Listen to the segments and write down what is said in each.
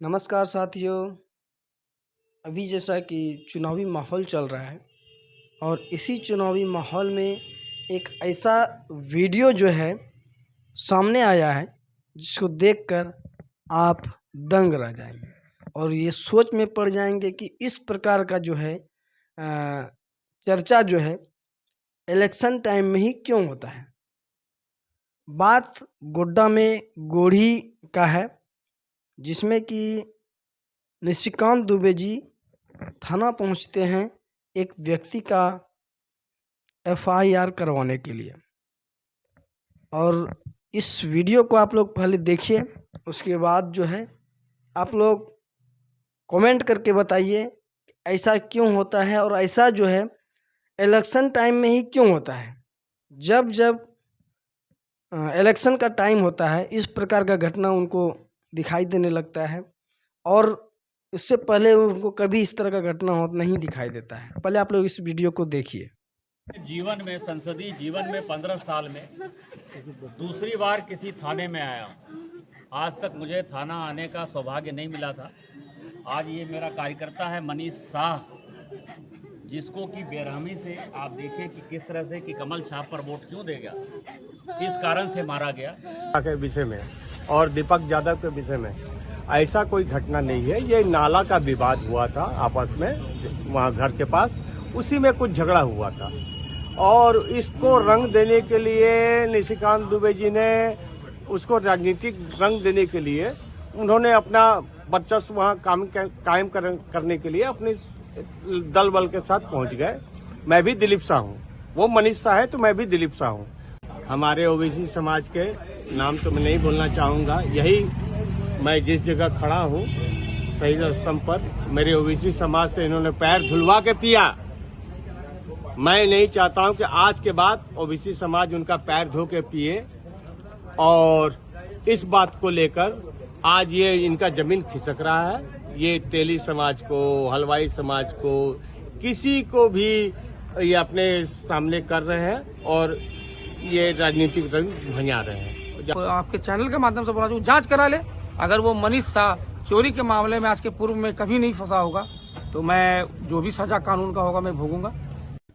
नमस्कार साथियों। अभी जैसा कि चुनावी माहौल चल रहा है और इसी चुनावी माहौल में एक ऐसा वीडियो जो है सामने आया है जिसको देखकर आप दंग रह जाएंगे और ये सोच में पड़ जाएंगे कि इस प्रकार का जो है चर्चा जो है इलेक्शन टाइम में ही क्यों होता है। बात गोड्डा में गोढ़ी का है, जिसमें कि निशिकांत दुबे जी थाना पहुंचते हैं एक व्यक्ति का एफआईआर करवाने के लिए। और इस वीडियो को आप लोग पहले देखिए, उसके बाद जो है आप लोग कमेंट करके बताइए ऐसा क्यों होता है और ऐसा जो है इलेक्शन टाइम में ही क्यों होता है। जब जब इलेक्शन का टाइम होता है इस प्रकार का घटना उनको दिखाई देने लगता है और इससे पहले उनको कभी इस तरह का घटना नहीं दिखाई देता है। पहले आप लोग इस वीडियो को देखिए। जीवन में, संसदीय जीवन में 15 साल में दूसरी बार किसी थाने में आया हूँ। आज तक मुझे थाना आने का सौभाग्य नहीं मिला था। आज ये मेरा कार्यकर्ता है मनीष शाह, जिसको कि बेरहमी से आप देखें कि किस तरह से कि कमल छाप पर वोट क्यों देगा, इस कारण से मारा गया के विषय में और दीपक यादव के विषय में ऐसा कोई घटना नहीं है। ये नाला का विवाद हुआ था आपस में, वहाँ घर के पास, उसी में कुछ झगड़ा हुआ था और इसको रंग देने के लिए निशिकांत दुबे जी ने उसको राजनीतिक रंग देने के लिए उन्होंने अपना वर्चस्व वहाँ कायम करने के लिए अपने दल बल के साथ पहुँच गए। मैं भी दिलीप शाह हूँ, वो मनीष शाह है तो मैं भी दिलीप शाह हूँ। हमारे ओबीसी समाज के नाम तो मैं नहीं बोलना चाहूँगा, यही मैं जिस जगह खड़ा हूँ शहीद स्तंभ पर, मेरे ओबीसी समाज से इन्होंने पैर धुलवा के पिया। मैं नहीं चाहता हूँ कि आज के बाद ओबीसी समाज उनका पैर धो के पिए और इस बात को लेकर आज ये इनका जमीन खिसक रहा है। ये तेली समाज को, हलवाई समाज को, किसी को भी ये अपने सामने कर रहे हैं और ये राजनीतिक रंग भंजा रहे हैं। तो आपके चैनल के माध्यम से बोला जो जांच करा ले, अगर वो मनीष शाह चोरी के मामले में आज के पूर्व में कभी नहीं फंसा होगा तो मैं जो भी सजा कानून का होगा मैं भोगूंगा।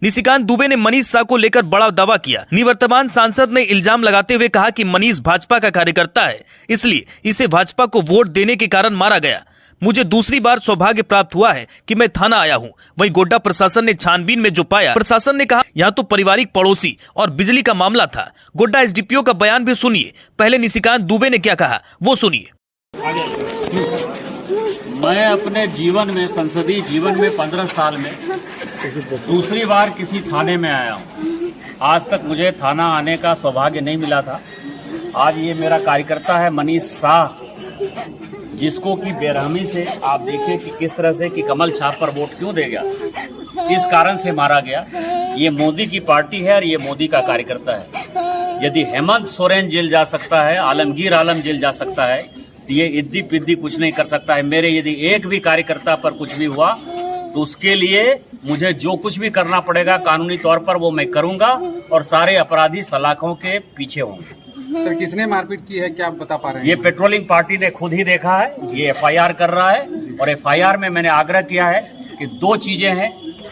निशिकांत दुबे ने मनीष शाह को लेकर बड़ा दावा किया। निवर्तमान सांसद ने इल्जाम लगाते हुए कहा कि मनीष भाजपा का कार्यकर्ता है, इसलिए इसे भाजपा को वोट देने के कारण मारा गया। मुझे दूसरी बार सौभाग्य प्राप्त हुआ है कि मैं थाना आया हूं। वहीं गोड्डा प्रशासन ने छानबीन में जो पाया, प्रशासन ने कहा यहां तो पारिवारिक, पड़ोसी और बिजली का मामला था। गोड्डा एसडीपीओ का बयान भी सुनिए। पहले निशिकांत दुबे ने क्या कहा वो सुनिए। मैं अपने जीवन में, संसदीय जीवन में 15 साल में दूसरी बार किसी थाने में आया हूँ। आज तक मुझे थाना आने का सौभाग्य नहीं मिला था। आज ये मेरा कार्यकर्ता है मनीष शाह, जिसको कि बेरहमी से आप देखें कि किस तरह से कि कमल छाप पर वोट क्यों देगा, इस कारण से मारा गया। ये मोदी की पार्टी है और ये मोदी का कार्यकर्ता है। यदि हेमंत सोरेन जेल जा सकता है, आलमगीर आलम जेल जा सकता है, तो ये इद्दी पिद्दी कुछ नहीं कर सकता है। मेरे यदि एक भी कार्यकर्ता पर कुछ भी हुआ तो उसके लिए मुझे जो कुछ भी करना पड़ेगा कानूनी तौर पर वो मैं करूंगा और सारे अपराधी सलाखों के पीछे होंगे। सर, किसने मारपीट की है, क्या आप बता पा रहे हैं? ये पेट्रोलिंग पार्टी ने खुद ही देखा है। ये एफआईआर कर रहा है और एफआईआर में मैंने आग्रह किया है कि 2 चीजें हैं।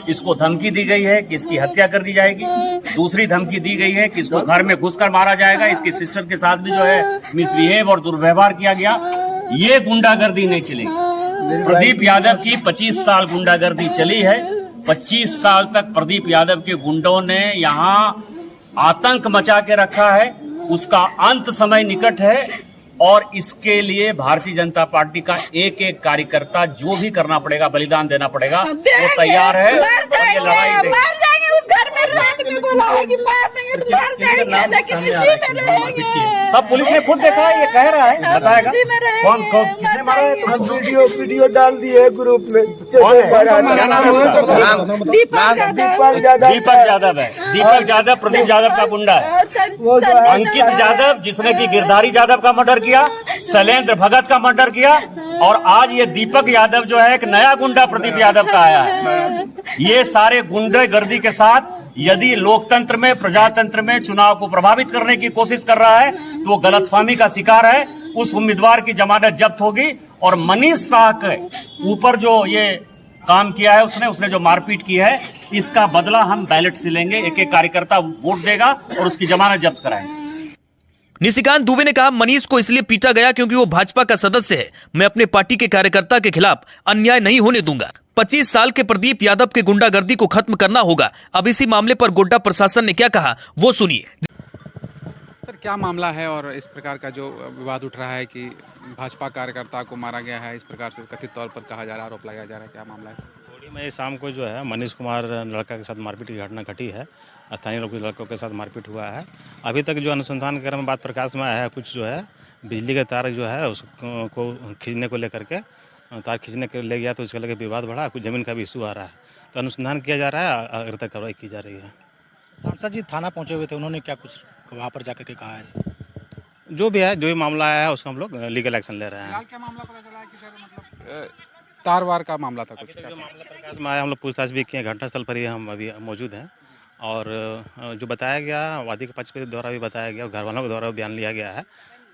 इसको धमकी दी गई है कि इसकी हत्या कर दी जाएगी, दूसरी धमकी दी गई है कि इसको घर में घुसकर मारा जाएगा। इसकी सिस्टर के साथ भी जो है मिसबिहेव और दुर्व्यवहार किया गया। ये गुंडागर्दी नहीं चलेगी। प्रदीप यादव की 25 साल गुंडागर्दी चली है। 25 साल तक प्रदीप यादव के गुंडों ने यहाँ आतंक मचा के रखा है। उसका अंत समय निकट है और इसके लिए भारतीय जनता पार्टी का एक एक कार्यकर्ता जो भी करना पड़ेगा, बलिदान देना पड़ेगा, वो तैयार है। और ये लड़ाई सब पुलिस ने खुद देखा है, ये कह रहा है, बताएगा कौन किसने मारा है। तो वीडियो डाल दिए ग्रुप में। दीपक यादव है। दीपक यादव प्रदीप यादव का गुंडा है। अंकित यादव, जिसने की गिरधारी यादव का मर्डर किया, शैलेंद्र भगत का मर्डर किया, और आज ये दीपक यादव जो है एक नया गुंडा प्रदीप यादव का आया है। ये सारे गुंडागर्दी के साथ यदि लोकतंत्र में, प्रजातंत्र में चुनाव को प्रभावित करने की कोशिश कर रहा है तो वो गलतफहमी का शिकार है। उस उम्मीदवार की जमानत जब्त होगी और मनीष शाह के ऊपर जो ये काम किया है उसने जो मारपीट की है, इसका बदला हम बैलेट से लेंगे। एक एक कार्यकर्ता वोट देगा और उसकी जमानत जब्त कराएंगे। निशिकांत दुबे ने कहा, मनीष को इसलिए पीटा गया क्योंकि वो भाजपा का सदस्य है। मैं अपने पार्टी के कार्यकर्ता के खिलाफ अन्याय नहीं होने दूंगा। 25 साल के प्रदीप यादव के गुंडागर्दी को खत्म करना होगा। अब इसी मामले पर गोड्डा प्रशासन ने क्या कहा वो सुनिए। सर, क्या मामला है और इस प्रकार का जो विवाद उठ रहा है कि भाजपा कार्यकर्ता को मारा गया है, इस प्रकार से कथित तौर पर कहा जा रहा है, आरोप लगाया जा रहा है, क्या मामला है सर? थोड़ी में शाम को जो है मनीष कुमार लड़का के साथ मारपीट की घटना घटी है। स्थानीय लोग लड़कों के साथ मारपीट हुआ है। अभी तक जो अनुसंधान के क्रम में बात प्रकाश में आया है, कुछ जो है बिजली के तार जो है उसको खींचने को लेकर के तार खींचने के ले गया तो उसके लेकर विवाद बढ़ा। कुछ जमीन का भी इशू आ रहा है, तो अनुसंधान किया जा रहा है, अगर तक कार्रवाई की जा रही है। सांसद जी थाना पहुंचे हुए थे, उन्होंने क्या कुछ वहाँ पर जाकर के कहा है सर? जो भी है, जो भी मामला आया है उसका हम लोग लीगल एक्शन ले रहे हैं। क्या मामला पता चला है कि सर मतलब तार वार का मामला था कुछ? जो मामला प्रकाश में आया हम लोग पूछताछ भी किए। घटनास्थल पर ही हम अभी मौजूद हैं और जो बताया गया वादी के पक्ष के द्वारा भी बताया गया और घर वालों के द्वारा बयान लिया गया है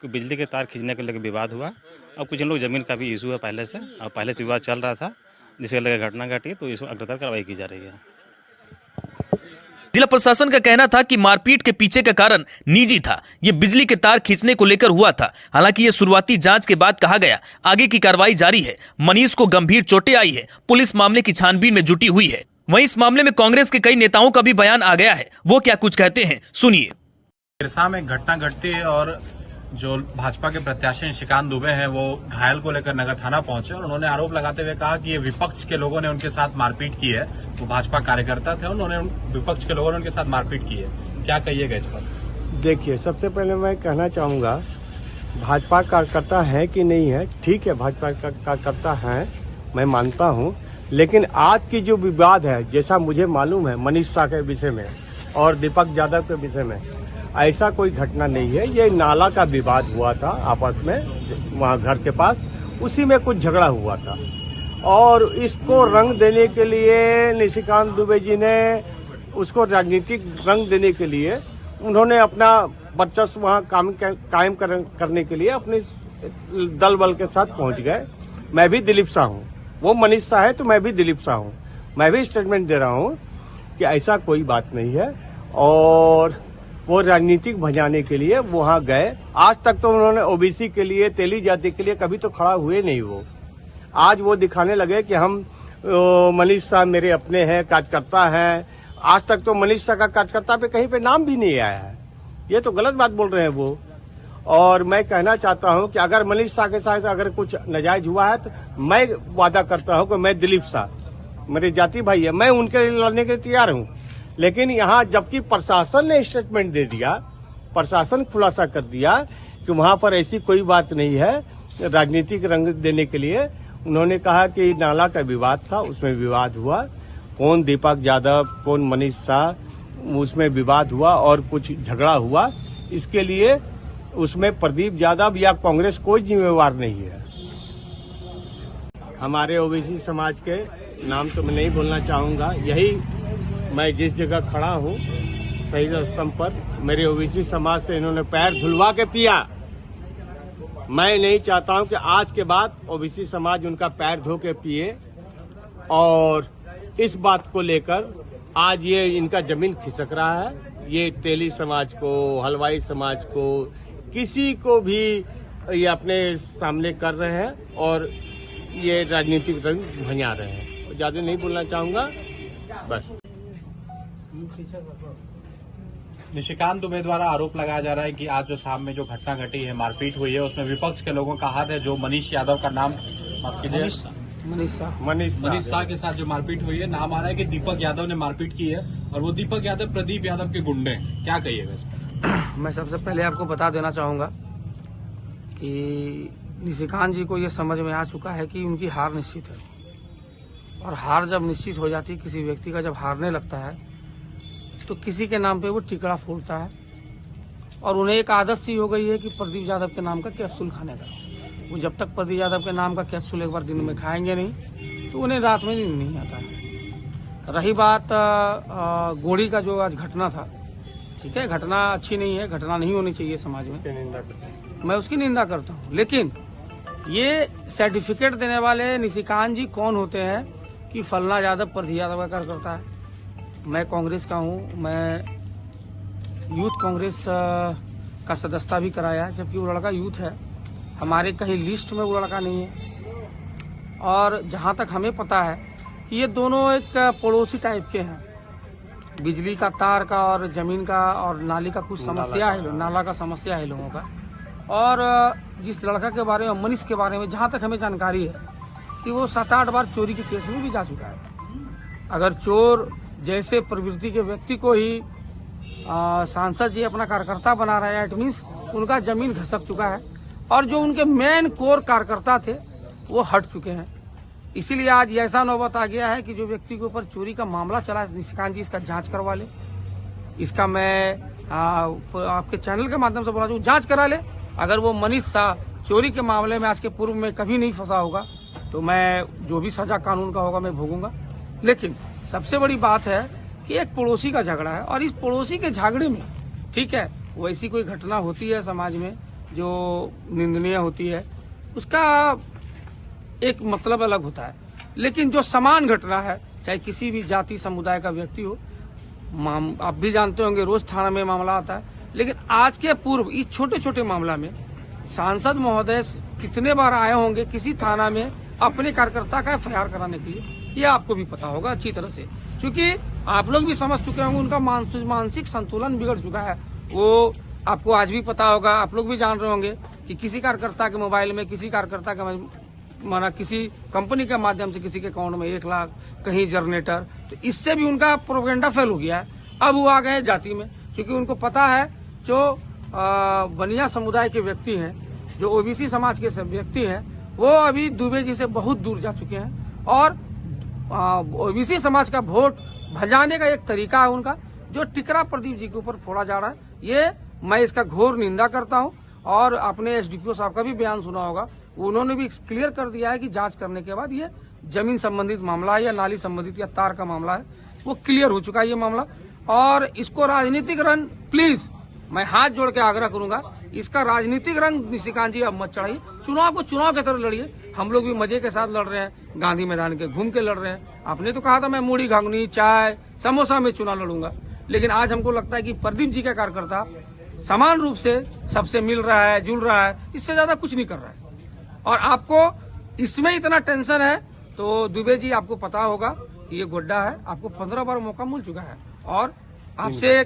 कि बिजली के तार खींचने को लेकर विवाद हुआ और कुछ इन लोग जमीन का भी इशू है पहले से, और पहले से विवाद चल रहा था जिसके लेकर घटना घटी, तो इस अग्रतर कार्रवाई की जा रही है। जिला प्रशासन का कहना था कि मारपीट के पीछे का कारण निजी था। ये बिजली के तार खींचने को लेकर हुआ था। हालांकि ये शुरुआती जांच के बाद कहा गया, आगे की कार्रवाई जारी है। मनीष को गंभीर चोटें आई है। पुलिस मामले की छानबीन में जुटी हुई है। वहीं इस मामले में कांग्रेस के कई नेताओं का भी बयान आ गया है। वो क्या कुछ कहते हैं सुनिए। सिरसा में घटना घटती है और जो भाजपा के प्रत्याशी निशिकांत दुबे हैं वो घायल को लेकर नगर थाना पहुंचे और उन्होंने आरोप लगाते हुए कहा कि ये विपक्ष के लोगों ने उनके साथ मारपीट की है। वो भाजपा कार्यकर्ता थे, उन्होंने विपक्ष के लोगों ने उनके साथ मारपीट की है। क्या कहिएगा इस पर? देखिए, सबसे पहले मैं कहना चाहूँगा, भाजपा कार्यकर्ता है कि नहीं है, ठीक है, भाजपा कार्यकर्ता हैं, मैं मानता हूँ, लेकिन आज की जो विवाद है, जैसा मुझे मालूम है मनीष शाह के विषय में और दीपक यादव के विषय में, ऐसा कोई घटना नहीं है। ये नाला का विवाद हुआ था आपस में वहाँ घर के पास, उसी में कुछ झगड़ा हुआ था और इसको रंग देने के लिए निशिकांत दुबे जी ने उसको राजनीतिक रंग देने के लिए उन्होंने अपना वर्चस्व वहाँ कायम करने के लिए अपने दल बल के साथ पहुँच गए। मैं भी दिलीप शाह हूँ, वो मनीष शाह है तो मैं भी दिलीप शाह हूँ। मैं भी स्टेटमेंट दे रहा हूँ कि ऐसा कोई बात नहीं है और वो राजनीतिक भजाने के लिए वहाँ गए। आज तक तो उन्होंने ओबीसी के लिए, तेली जाति के लिए कभी तो खड़ा हुए नहीं। वो आज वो दिखाने लगे कि हम मनीष शाह मेरे अपने हैं, कार्यकर्ता हैं। आज तक तो मनीष शाह का कार्यकर्ता पे कहीं पे नाम भी नहीं आया है। ये तो गलत बात बोल रहे हैं वो। और मैं कहना चाहता हूं कि अगर मनीष शाह के साथ अगर कुछ नाजायज हुआ है तो मैं वादा करता हूं कि मैं दिलीप शाह, मेरे जाति भाई है, मैं उनके लिए लड़ने के लिए तैयार हूं। लेकिन यहाँ जबकि प्रशासन ने स्टेटमेंट दे दिया, प्रशासन खुलासा कर दिया कि वहाँ पर ऐसी कोई बात नहीं है, राजनीतिक रंग देने के लिए उन्होंने कहा कि नाला का विवाद था, उसमें विवाद हुआ, कौन दीपक यादव कौन मनीष शाह, उसमें विवाद हुआ और कुछ झगड़ा हुआ। इसके लिए उसमें प्रदीप यादव या कांग्रेस कोई जिम्मेवार नहीं है। हमारे ओबीसी समाज के नाम तो मैं नहीं बोलना चाहूँगा, यही मैं जिस जगह खड़ा हूँ शहीद स्तंभ पर, मेरे ओबीसी समाज से इन्होंने पैर धुलवा के पिया। मैं नहीं चाहता हूँ कि आज के बाद ओबीसी समाज उनका पैर धो के पिए और इस बात को लेकर आज ये इनका जमीन खिसक रहा है। ये तेली समाज को, हलवाई समाज को, किसी को भी ये अपने सामने कर रहे हैं और ये राजनीतिक रंग भंजा रहे हैं। ज़्यादा नहीं बोलना चाहूँगा, बस। निशिकांत दुबे द्वारा आरोप लगाया जा रहा है कि आज जो शाम में जो घटना घटी है, मारपीट हुई है, उसमें विपक्ष के लोगों का हाथ है। जो मनीष यादव का नाम मनीष शाह के साथ जो मारपीट हुई है, नाम आ रहा है कि दीपक यादव ने मारपीट की है और वो दीपक यादव प्रदीप यादव के गुंडे हैं। क्या कहिएगा इस पर? मैं सबसे पहले आपको बता देना चाहूँगा कि निशिकांत जी को ये समझ में आ चुका है कि उनकी हार निश्चित है और हार जब निश्चित हो जाती है, किसी व्यक्ति का जब हारने लगता है तो किसी के नाम पे वो टिकड़ा फूलता है और उन्हें एक आदत सी हो गई है कि प्रदीप यादव के नाम का कैप्सूल खाने का। वो जब तक प्रदीप यादव के नाम का कैप्सूल एक बार दिन में खाएंगे नहीं तो उन्हें रात में नींद नहीं आता है। रही बात गोड़ी का जो आज घटना था, ठीक है, घटना अच्छी नहीं है, घटना नहीं होनी चाहिए समाज में, मैं उसकी निंदा करता हूँ। लेकिन ये सर्टिफिकेट देने वाले निशिकांत जी कौन होते हैं कि फलना यादव प्रति यादव का कार्य करता है। मैं कांग्रेस का हूँ, मैं यूथ कांग्रेस का सदस्यता भी कराया, जबकि वो लड़का यूथ है, हमारे कहीं लिस्ट में वो लड़का नहीं है। और जहाँ तक हमें पता है कि ये दोनों एक पड़ोसी टाइप के हैं। बिजली का तार का और जमीन का और नाली का कुछ समस्या है, नाला का समस्या है लोगों का। और जिस लड़का के बारे में, मनीष के बारे में, जहाँ तक हमें जानकारी है कि वो 7-8 बार चोरी के केस में भी जा चुका है। अगर चोर जैसे प्रवृत्ति के व्यक्ति को ही सांसद जी अपना कार्यकर्ता बना रहे हैं, इट मीन्स उनका जमीन घसक चुका है और जो उनके मेन कोर कार्यकर्ता थे वो हट चुके हैं। इसीलिए आज ऐसा नौबत आ गया है कि जो व्यक्ति के ऊपर चोरी का मामला चला है, निशिकांत जी इसका जांच करवा ले। इसका मैं आपके चैनल के माध्यम से बोला हूँ, जांच करा ले। अगर वो मनीष शाह चोरी के मामले में आज के पूर्व में कभी नहीं फंसा होगा तो मैं जो भी सजा कानून का होगा मैं भोगूंगा। लेकिन सबसे बड़ी बात है कि एक पड़ोसी का झगड़ा है और इस पड़ोसी के झगड़े में, ठीक है, वैसी कोई घटना होती है समाज में जो निंदनीय होती है, उसका एक मतलब अलग होता है। लेकिन जो समान घटना है, चाहे किसी भी जाति समुदाय का व्यक्ति हो, आप भी जानते होंगे रोज थाना में मामला आता है। लेकिन आज के पूर्व इस छोटे छोटे मामला में सांसद महोदय कितने बार आए होंगे किसी थाना में अपने कार्यकर्ता का FIR कराने के लिए, ये आपको भी पता होगा अच्छी तरह से, क्योंकि आप लोग भी समझ चुके होंगे उनका मानसिक संतुलन बिगड़ चुका है। वो आपको आज भी पता होगा, आप लोग भी जान रहे होंगे कि किसी कार्यकर्ता के मोबाइल में, किसी कार्यकर्ता के माना किसी कंपनी के माध्यम से किसी के अकाउंट में 1 लाख, कहीं जनरेटर, तो इससे भी उनका प्रोपेगेंडा फेल हो गया है। अब वो आ गए जाति में, क्योंकि उनको पता है जो बनिया समुदाय के व्यक्ति हैं, जो OBC समाज के व्यक्ति हैं, वो अभी दुबे जी से बहुत दूर जा चुके हैं और OBC समाज का वोट भजाने का एक तरीका है उनका, जो टिकरा प्रदीप जी के ऊपर फोड़ा जा रहा है। ये मैं इसका घोर निंदा करता हूं। और आपने SDPO साहब का भी बयान सुना होगा, उन्होंने भी क्लियर कर दिया है कि जांच करने के बाद ये जमीन संबंधित मामला है या नाली संबंधित या तार का मामला है, वो क्लियर हो चुका है ये मामला। और इसको राजनीतिक रंग, प्लीज मैं हाथ जोड़ के आग्रह करूंगा, इसका राजनीतिक रंग निशिकांत जी अब मत चढ़ाइए। चुनाव को चुनाव की तरह लड़िए। हम लोग भी मजे के साथ लड़ रहे हैं, गांधी मैदान के घूम के लड़ रहे हैं। आपने तो कहा था मैं मूढ़ी घंगनी चाय समोसा में चुनाव लड़ूंगा, लेकिन आज हमको लगता है कि प्रदीप जी का कार्यकर्ता समान रूप से सबसे मिल रहा है, जुड़ रहा है, इससे ज्यादा कुछ नहीं कर रहा है। और आपको इसमें इतना टेंशन है तो दुबे जी आपको पता होगा कि ये गोड्डा है, आपको 15 बार मौका मिल चुका है और आपसे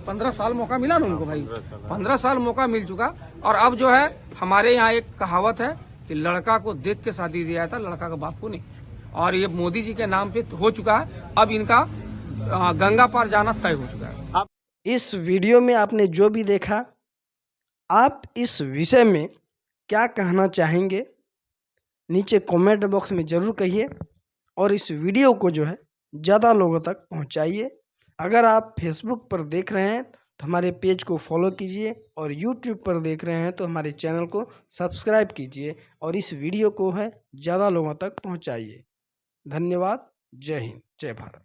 15 साल मौका मिला ना उनको भाई, 15 साल मौका मिल चुका। और अब जो है हमारे यहाँ एक कहावत है कि लड़का को देख के शादी दिया था, लड़का का बाप को नहीं। और ये मोदी जी के नाम पे हो चुका है, अब इनका गंगा पार जाना तय हो चुका है। इस वीडियो में आपने जो भी देखा, आप इस विषय में क्या कहना चाहेंगे नीचे कमेंट बॉक्स में ज़रूर कहिए और इस वीडियो को जो है ज़्यादा लोगों तक पहुंचाइए। अगर आप फेसबुक पर देख रहे हैं तो हमारे पेज को फॉलो कीजिए और यूट्यूब पर देख रहे हैं तो हमारे चैनल को सब्सक्राइब कीजिए और इस वीडियो को है ज़्यादा लोगों तक पहुंचाइए। धन्यवाद। जय हिंद, जय भारत।